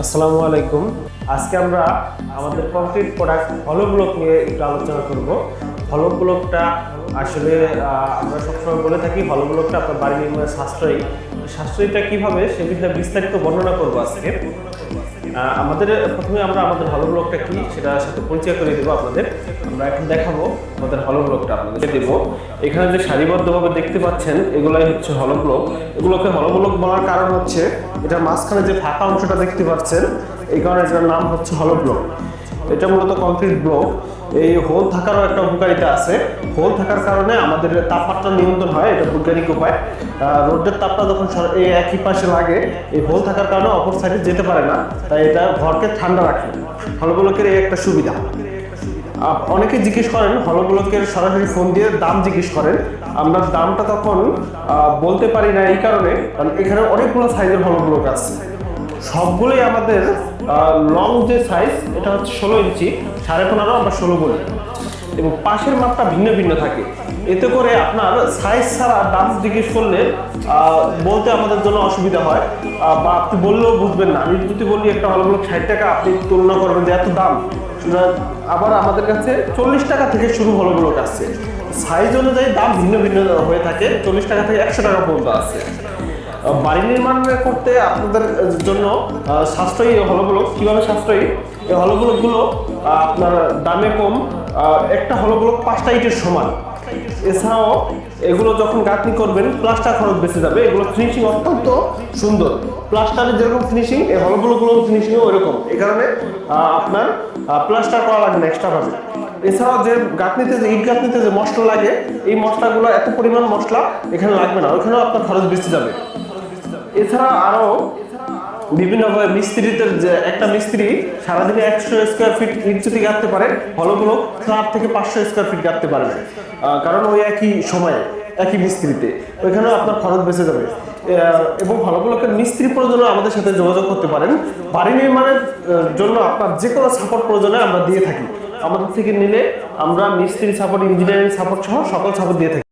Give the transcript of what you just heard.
আসসালামু আলাইকুম। আজকে আমরা আমাদের কংক্রিট প্রোডাক্ট হলো ব্লক নিয়ে একটু আলোচনা করব। হলো ব্লকটা আসলে আমরা সবসময় বলে থাকি হলো ব্লকটা আপনার বাড়ি নির্মাণের সাশ্রয়ী। সাশ্রয়ীটা কিভাবে সে বিষয়ে বিস্তারিত বর্ণনা করব আজকে। আমাদের প্রথমে আমরা আমাদের হলো ব্লকটা কি সেটার সাথে পরিচয় করে দেবো আপনাদের। আমরা এখন দেখাবো আমাদের হলো ব্লকটা আপনাদের দেব। এখানে যে সারিবদ্ধভাবে দেখতে পাচ্ছেন এগুলাই হচ্ছে হলো ব্লক। এগুলোকে হলো ব্লক বলার কারণ হচ্ছে এটার মাঝখানে যে ফাঁকা অংশটা দেখতে পাচ্ছেন এই কারণে এটার নাম হচ্ছে হলো ব্লক। এটা মূলত কংক্রিট ব্লক। এই হোল থাকারও একটা উপকারিতা আছে। হোল থাকার কারণে আমাদের তাপমাত্রা নিয়ন্ত্রণ হয়, এটা বৈজ্ঞানিক উপায়। রোদের তাপটা যখন এই একই পাশে লাগে, এই হোল থাকার কারণে অপর সাইডে যেতে পারে না, তাই এটা ঘরকে ঠান্ডা রাখে। হলো ব্লকের এই একটা সুবিধা। অনেকে জিজ্ঞেস করেন হলো ব্লকের সরাসরি ফোন দিয়ে দাম জিজ্ঞেস করেন। আমরা দামটা তখন বলতে পারি না এই কারণে, কারণ এখানে অনেকগুলো সাইজের হলো ব্লক আছে। সবগুলোই আমাদের লং যে সাইজ এটা হচ্ছে 16 ইঞ্চি, 15.5 আমরা 16 বলি, এবং পাশের মাপটা ভিন্ন ভিন্ন থাকে। এতে করে আপনার সাইজ ছাড়া দাম জিজ্ঞেস করলে বলতে আমাদের জন্য অসুবিধা হয়, বা আপনি বললেও বুঝবেন না। আমি যদি বলি একটা হলো ব্লক 60 টাকা, আপনি তুলনা করবেন যে এত দাম। আবার আমাদের কাছে 40 টাকা থেকে শুরু হলো ব্লক আছে। সাইজ অনুযায়ী দাম ভিন্ন ভিন্ন হয়ে থাকে, 40 টাকা থেকে 100 টাকা পর্যন্ত আছে। বাড়ি নির্মাণ করতে আপনাদের জন্য সাশ্রয়ী হলো ব্লক। কিভাবে সাশ্রয়ী? এই হলো ব্লকগুলো আপনার দামে কম। একটা হলো ব্লক 5টা ইটের সমান। এছাড়াও এগুলো যখন গাঁথনি করবেন প্লাস্টার খরচ বেঁচে যাবে। এগুলো ফিনিশিং অত্যন্ত সুন্দর। প্লাস্টারের যেরকম ফিনিশিং এই হলো ব্লকগুলোর ফিনিশিংও ওইরকম। এই কারণে আপনার প্লাস্টার করা লাগে না এক্সট্রা ভাবে। এছাড়াও যে গাঁথনিতে যে ইট গাঁথনিতে যে মশলা লাগে, এই মশলাগুলো এত পরিমাণ মশলা এখানে লাগবে না, ওইখানেও আপনার খরচ বেঁচে যাবে। এছাড়া আরো বিভিন্নভাবে মিস্ত্রিদের, যে একটা মিস্ত্রি সারাদিনে 100 স্কোয়ার ফিট ইট যদি গাঁথতে পারে, হলো ব্লক 4 থেকে 500 স্কোয়ার ফিট গাঁথতে পারবে। কারণ ওই একই সময়ে একই মিস্ত্রিতে ওইখানেও আপনার খরচ বেঁচে যাবে। এবং হলো ব্লকের মিস্ত্রি প্রয়োজনে আমাদের সাথে যোগাযোগ করতে পারেন। বাড়ি নির্মাণের জন্য আপনার যে কোনো সাপোর্ট প্রয়োজনে আমরা দিয়ে থাকি। আমাদের থেকে নিলে আমরা মিস্ত্রি সাপোর্ট, ইঞ্জিনিয়ারিং সাপোর্ট সহ সকল সাপোর্ট দিয়ে থাকি।